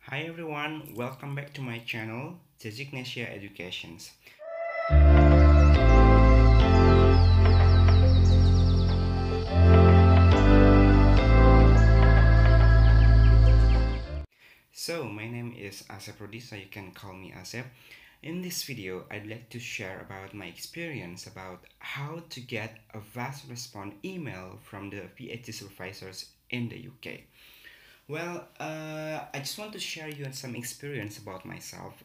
Hi everyone, welcome back to my channel, Designatia Educations. So, my name is Asep Rudi, so you can call me Asep. In this video, I'd like to share about my experience about how to get a fast response email from the PhD supervisors in the UK. Well, I just want to share you some experience about myself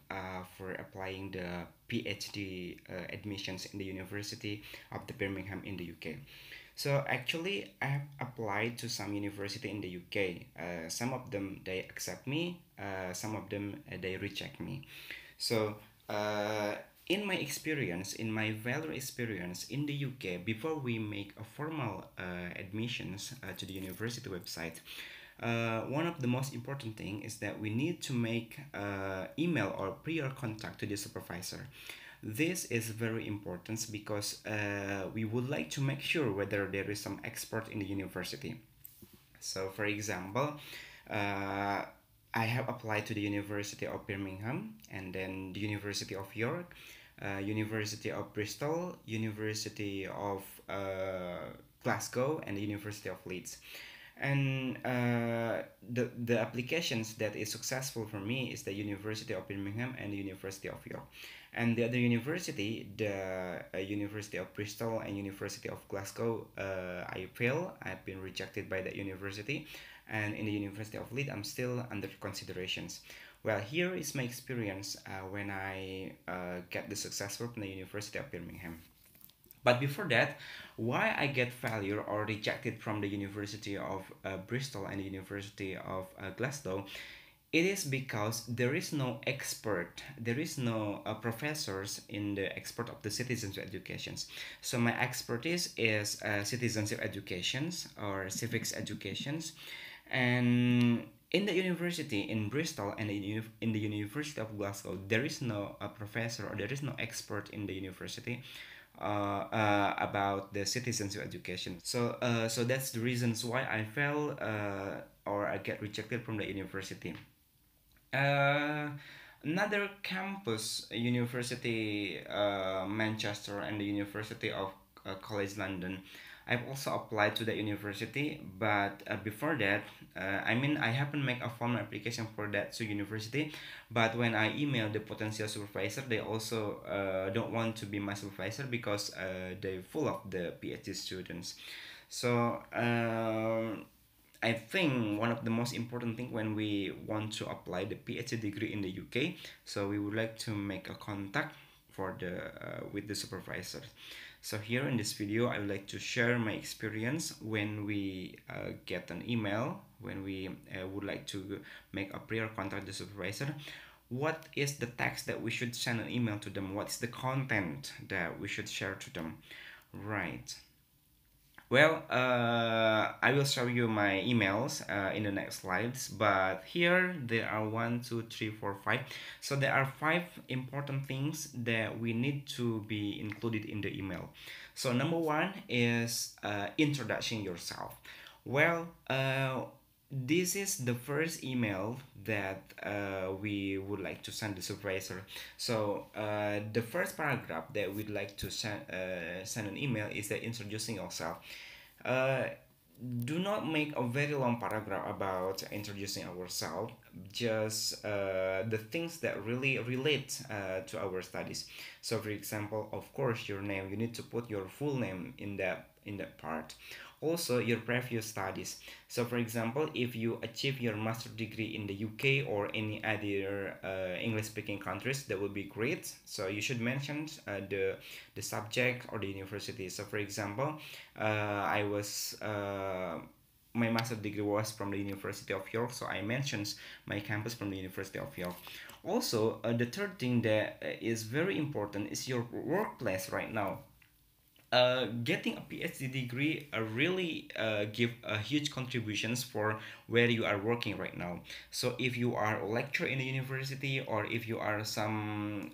for applying the PhD admissions in the University of the Birmingham in the UK. So actually, I have applied to some university in the UK. Some of them they accept me. Some of them they reject me. So uh, in my experience, in my value experience in the UK, before we make a formal admissions to the university website, one of the most important thing is that we need to make email or prior contact to the supervisor. This is very important because we would like to make sure whether there is some expert in the university. So, for example, uh, I have applied to the University of Birmingham and then the University of York, University of Bristol, University of Glasgow, and the University of Leeds. And the applications that is successful for me is the University of Birmingham and the University of York. And the other university, the University of Bristol and University of Glasgow, I fail. I've been rejected by that university. And in the University of Leeds, I'm still under considerations. Well, here is my experience when I get the successful from the University of Birmingham. But before that, why I get failure or rejected from the University of Bristol and the University of Glasgow, it is because there is no expert, there is no professors in the expert of the citizenship educations. So my expertise is citizenship educations or civics educations, and in the university in Bristol and in the University of Glasgow, there is no professor or there is no expert in the university about the citizenship education. So that's the reasons why I fail or I get rejected from the university. Uh, Another campus, University Manchester and the University of College London. I've also applied to the university, but before that, I haven't made a formal application for that to university. But when I emailed the potential supervisor, they also don't want to be my supervisor because they're full of the PhD students. So I think one of the most important thing when we want to apply the PhD degree in the UK, so we would like to make a contact for the with the supervisor. So here in this video, I would like to share my experience when we get an email, when we would like to make a prior contact with the supervisor. What is the text that we should send an email to them? What's the content that we should share to them? Right. Well, I will show you my emails in the next slides, but here there are 1, 2, 3, 4, 5. So there are 5 important things that we need to be included in the email. So number 1 is introducing yourself. Well, this is the first email that we would like to send the supervisor. So the first paragraph that we'd like to send an email is that introducing yourself. Uh, do not make a very long paragraph about introducing ourselves, just the things that really relate to our studies. So for example, of course, your name, you need to put your full name in that part. Also your previous studies. So for example, if you achieve your master degree in the UK or any other English speaking countries, that would be great. So you should mention the subject or the university. So for example, I was my master degree was from the University of York, so I mentioned my campus from the University of York. Also, the third thing that is very important is your workplace right now. Getting a PhD degree really give huge contributions for where you are working right now. So if you are a lecturer in the university, or if you are some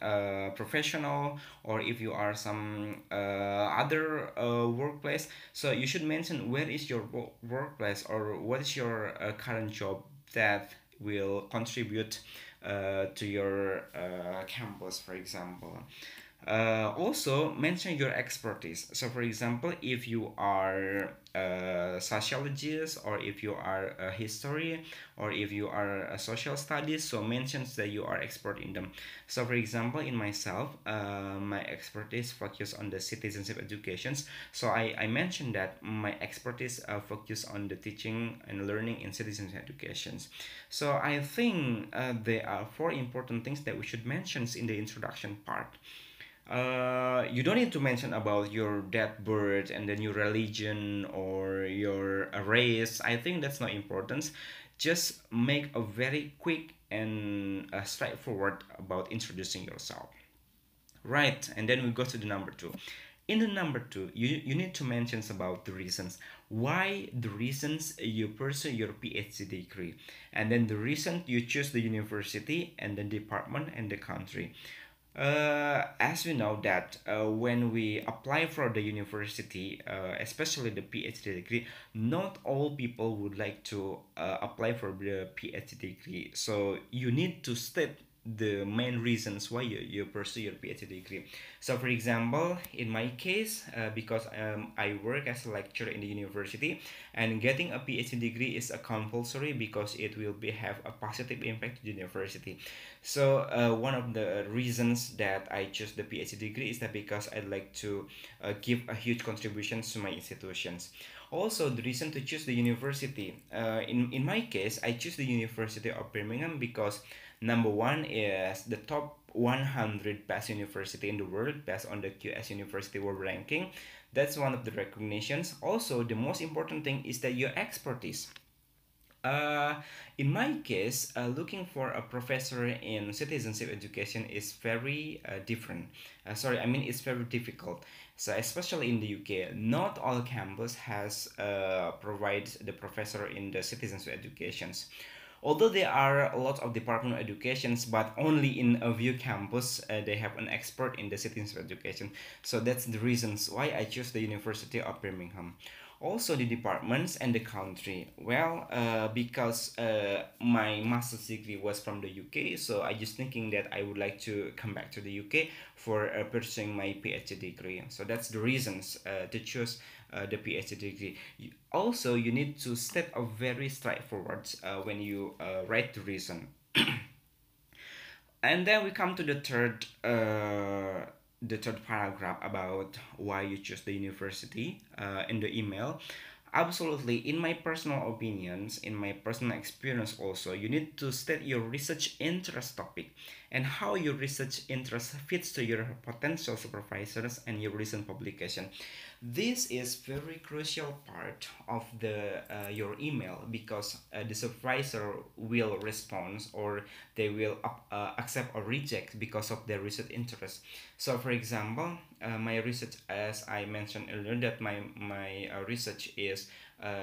professional, or if you are some other workplace, so you should mention where is your workplace or what is your current job that will contribute to your campus, for example. Also, mention your expertise. So, for example, if you are a sociologist, or if you are a history, or if you are a social studies, so mentions that you are expert in them. So, for example, in myself, my expertise focus on the citizenship educations. So, I mentioned that my expertise focus on the teaching and learning in citizenship educations. So, I think there are four important things that we should mention in the introduction part. You don't need to mention about your date birth and then your religion or your race. I think that's not important. Just make a very quick and straightforward about introducing yourself. Right, and then we go to the number two. In the number two, you need to mention about the reasons why, the reasons you pursue your PhD degree, and then the reason you choose the university and the department and the country. As we know that when we apply for the university, especially the PhD degree, not all people would like to apply for the PhD degree. So you need to state the main reasons why you pursue your PhD degree. So, for example, in my case, because I work as a lecturer in the university, and getting a PhD degree is a compulsory because it will be have a positive impact to the university. So, one of the reasons that I choose the PhD degree is that because I'd like to give a huge contribution to my institutions. Also, the reason to choose the university, in my case, I choose the University of Birmingham because number one is the top 100 best university in the world based on the QS University World Ranking. That's one of the recognitions. Also, the most important thing is that your expertise. Uh, in my case, looking for a professor in citizenship education is very different. Sorry, I mean it's very difficult. So especially in the UK, not all campus has provides the professor in the citizenship educations. Although there are a lot of department of educations, but only in a few campus they have an expert in the citizenship education. So that's the reasons why I choose the University of Birmingham. Also the departments and the country. Well, because my master's degree was from the UK, so I just thinking that I would like to come back to the UK for pursuing my PhD degree. So that's the reasons to choose the PhD degree. Also, you need to state a very straightforward when you write the reason. And then we come to the third paragraph about why you choose the university in the email. Absolutely, in my personal opinions, in my personal experience also, you need to state your research interest topic and how your research interest fits to your potential supervisors and your recent publication. This is very crucial part of the your email because the supervisor will respond or they will accept or reject because of their research interest. So, for example, my research, as I mentioned earlier, that my research is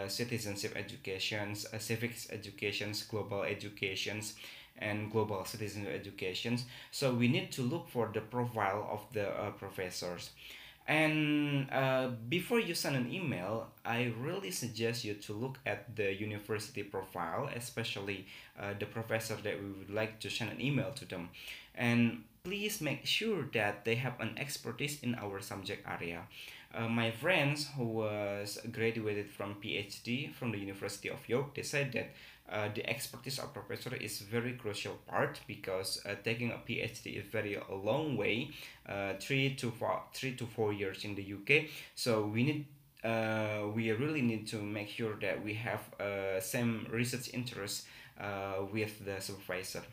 citizenship educations, civics educations, global educations, and global citizen educations. So we need to look for the profile of the professors. And before you send an email, I really suggest you to look at the university profile, especially the professor that we would like to send an email to them. And please make sure that they have an expertise in our subject area. My friends who was graduated from PhD from the University of York, they said that the expertise of professor is very crucial part because taking a PhD is very a long way, 3 to 4 years in the UK. So we really need to make sure that we have same research interest with the supervisor.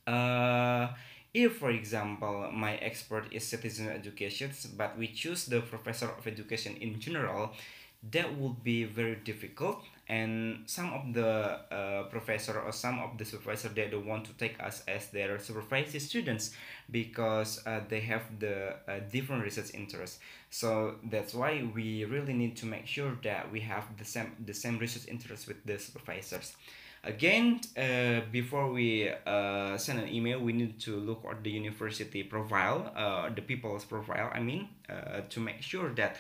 Uh, if, for example, my expert is citizen education, but we choose the professor of education in general, that would be very difficult. And some of the professor or some of the supervisor they don't want to take us as their supervising students because they have the different research interests. So that's why we really need to make sure that we have the same research interests with the supervisors. Again, before we send an email, we need to look at the university profile, the people's profile, I mean, to make sure that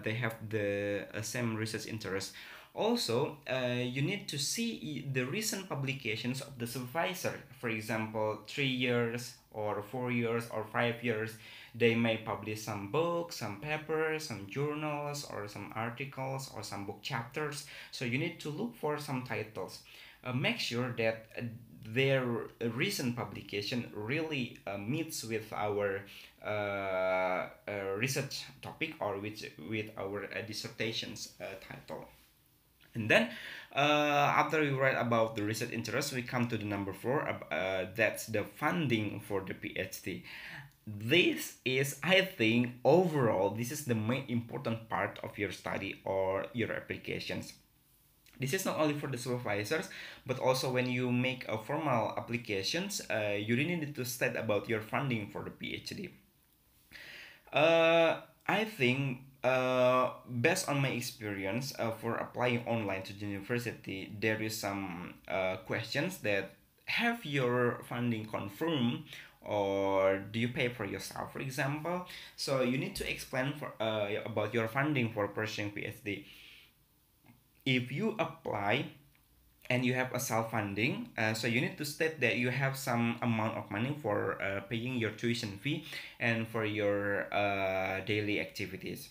they have the same research interest. Also, you need to see the recent publications of the supervisor. For example, 3 years or 4 years or 5 years, they may publish some books, some papers, some journals, or some articles, or some book chapters. So you need to look for some titles. Make sure that their recent publication really meets with our research topic, or with our dissertation's title. And then, after we write about the research interest, we come to the number four. That's the funding for the PhD. This is, I think, overall, this is the main important part of your study or your applications. This is not only for the supervisors, but also when you make a formal applications, you really need to state about your funding for the PhD. I think, based on my experience, for applying online to the university, there is some questions that have your funding confirmed, or do you pay for yourself, for example. So you need to explain for about your funding for pursuing PhD. If you apply and you have a self-funding, so you need to state that you have some amount of money for paying your tuition fee and for your daily activities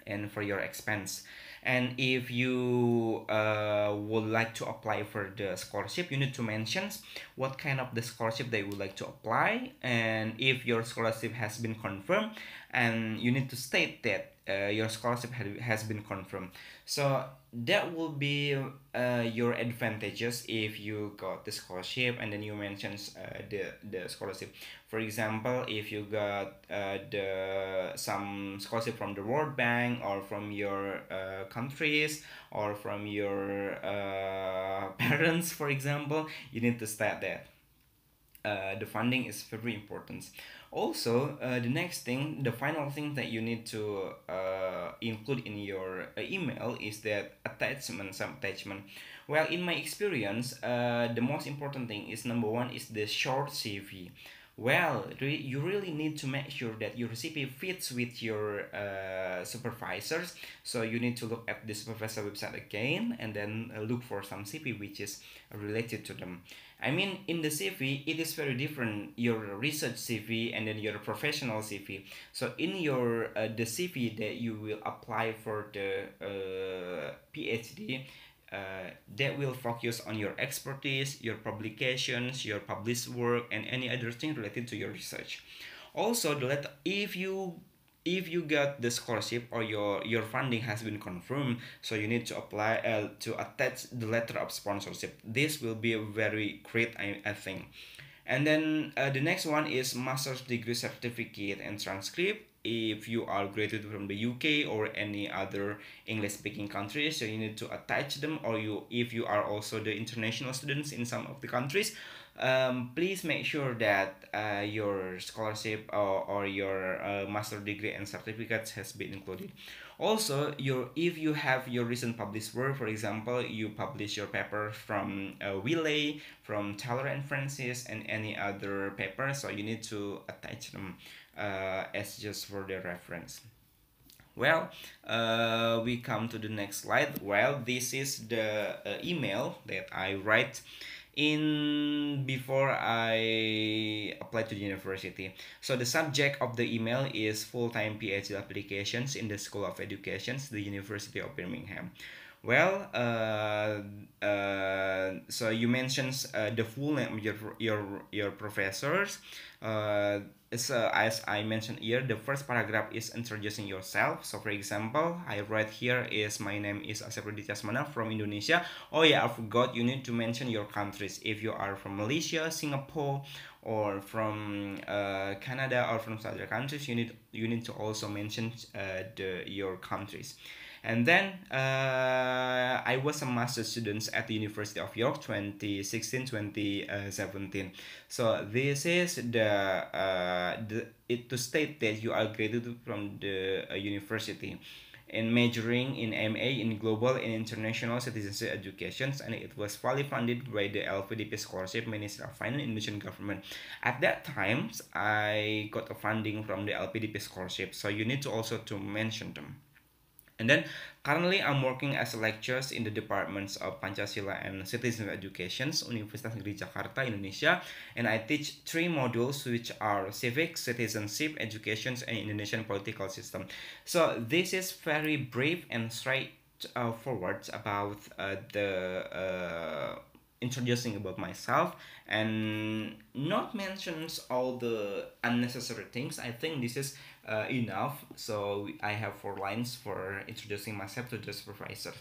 and for your expense. And if you would like to apply for the scholarship, you need to mention what kind of the scholarship they would like to apply, and if your scholarship has been confirmed, and you need to state that your scholarship has been confirmed. So that will be your advantages if you got the scholarship and then you mention the scholarship. For example, if you got the some scholarship from the World Bank, or from your countries, or from your parents, for example, you need to state that. The funding is very important. Also, the next thing, the final thing that you need to include in your email is that attachment, some attachment. Well, in my experience, the most important thing is number one is the short CV. Well, you really need to make sure that your CV fits with your supervisors. So you need to look at the supervisor website again, and then look for some CV which is related to them. I mean, in the CV, it is very different. Your research CV and then your professional CV. So in your the CV that you will apply for the PhD, that will focus on your expertise, your publications, your published work, and any other thing related to your research. Also, if you got the scholarship, or your funding has been confirmed, so you need to apply to attach the letter of sponsorship. This will be a very great, I think. And then the next one is master's degree certificate and transcript. If you are graduated from the UK or any other English speaking countries, so you need to attach them. Or if you are also the international students in some of the countries, please make sure that your scholarship, or your master degree and certificates has been included. Also, if you have your recent published work, for example, you publish your paper from Wiley, from Taylor and Francis, and any other paper, so you need to attach them as just for the reference. Well, we come to the next slide. Well, this is the email that I write in before I apply to the university. So the subject of the email is full-time PhD applications in the School of Education, the University of Birmingham. Well, so you mentioned the full name of your professors. So as I mentioned here, the first paragraph is introducing yourself. So for example, I write here is my name is Asepruddin Chasmana from Indonesia. Oh yeah, I forgot, you need to mention your countries. If you are from Malaysia, Singapore, or from Canada, or from other countries, you need to also mention your countries. And then I was a master student at the University of York 2016-2017. So this is it to state that you are graduated from the university in majoring in MA in Global and International Citizenship Education, and it was fully funded by the LPDP Scholarship Ministry of Finance Indonesian government. At that time, I got a funding from the LPDP Scholarship, so you need to also to mention them. And then currently I'm working as a lecturer in the departments of Pancasila and Citizen Education, Universitas Negeri Jakarta, Indonesia, and I teach three modules which are civics, citizenship, education, and Indonesian political system. So this is very brief and straight forward about the introducing about myself, and not mentions all the unnecessary things. I think this is enough. So I have 4 lines for introducing myself to the supervisor.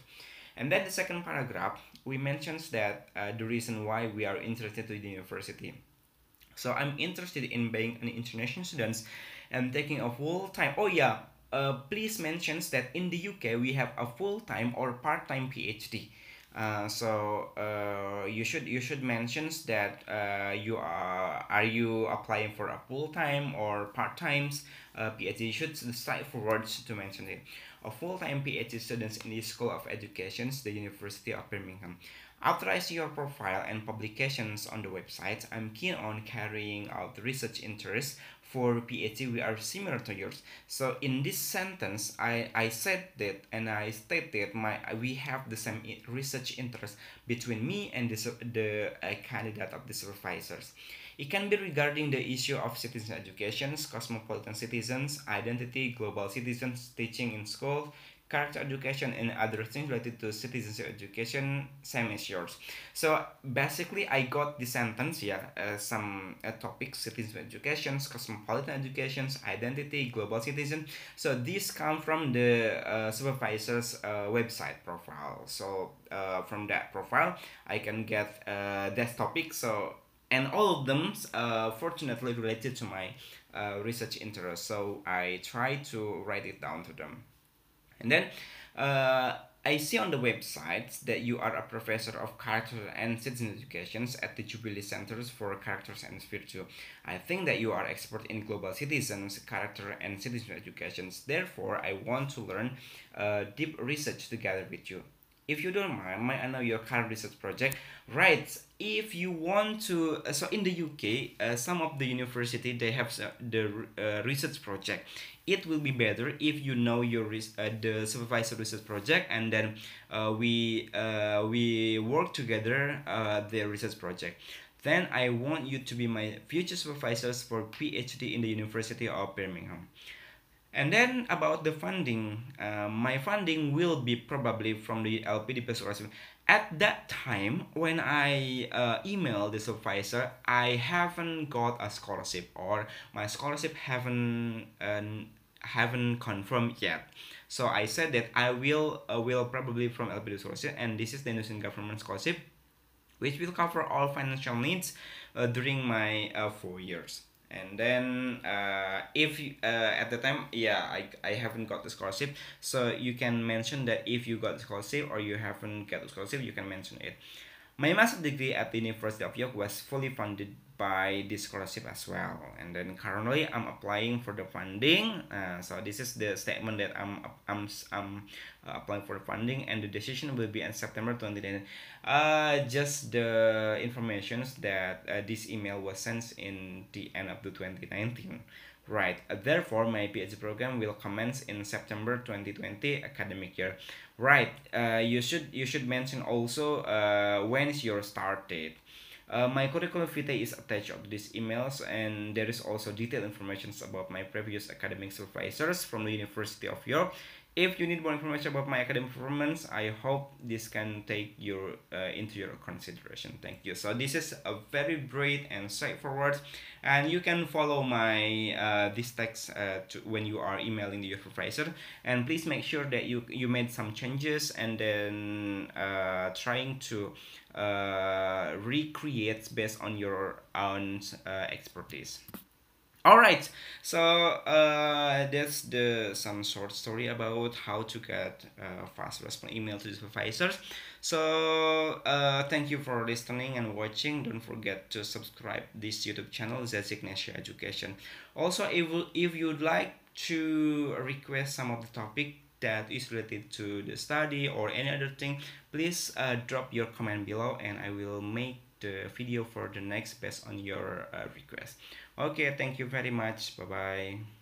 And then the second paragraph, we mentions that the reason why we are interested in the university. So I'm interested in being an international student and taking a full time. Oh yeah, please mentions that in the UK we have a full time or part time PhD. You should mentions that are you applying for a full time or part times PhD? You should decide for words to mention it. A full time PhD students in the School of Education, the University of Birmingham. After I see your profile and publications on the website, I'm keen on carrying out research interests for PhD. We are similar to yours. So in this sentence, I said that and I stated we have the same research interest between me and the candidate of the supervisors. It can be regarding the issue of citizen education, cosmopolitan citizens, identity, global citizens, teaching in school, character education, and other things related to citizenship education, same as yours. So basically I got the sentence, yeah, some topics: citizen education, cosmopolitan education, identity, global citizen. So these come from the supervisor's website profile. So from that profile I can get that topic. So and all of them fortunately related to my research interest, so I try to write it down to them. And then I see on the website that you are a professor of character and citizen educations at the Jubilee Centers for Characters and Virtue. I think that you are expert in global citizens, character and citizen educations. Therefore, I want to learn deep research together with you. If you don't mind, might I know your current research project? Right. If you want to, so in the UK, some of the university they have the research project. It will be better if you know your the supervisor research project, and then we work together the research project. Then I want you to be my future supervisors for PhD in the University of Birmingham. And then about the funding, my funding will be probably from the LPDP scholarship. At that time, when I emailed the supervisor, I haven't got a scholarship, or my scholarship haven't confirmed yet. So I said that I will probably from LPDP scholarship, and this is the Indonesian government scholarship, which will cover all financial needs during my 4 years. And then if at the time, yeah, I haven't got the scholarship, so you can mention that if you got the scholarship or you haven't got the scholarship, you can mention it. My master's degree at the University of York was fully funded by this scholarship as well. And then currently I'm applying for the funding. So this is the statement that I'm applying for the funding, and the decision will be in September 2019. Just the informations that this email was sent in the end of the 2019. Right. Therefore, my PhD program will commence in September 2020 academic year. Right. You should mention also when is your start date. My curriculum vitae is attached to these emails, and there is also detailed information about my previous academic supervisors from the University of York. If you need more information about my academic performance, I hope this can take your into your consideration. Thank you. So this is a very brief and straightforward, and you can follow my this text when you are emailing your supervisor. And please make sure that you made some changes, and then trying to recreate based on your own expertise. All right, so that's the some short story about how to get fast response email to the supervisors. So thank you for listening and watching. Don't forget to subscribe this YouTube channel, Zsignatia Education. Also, if you'd like to request some of the topic that is related to the study or any other thing, please drop your comment below, and I will make the video for the next based on your request. Okay, thank you very much. Bye bye.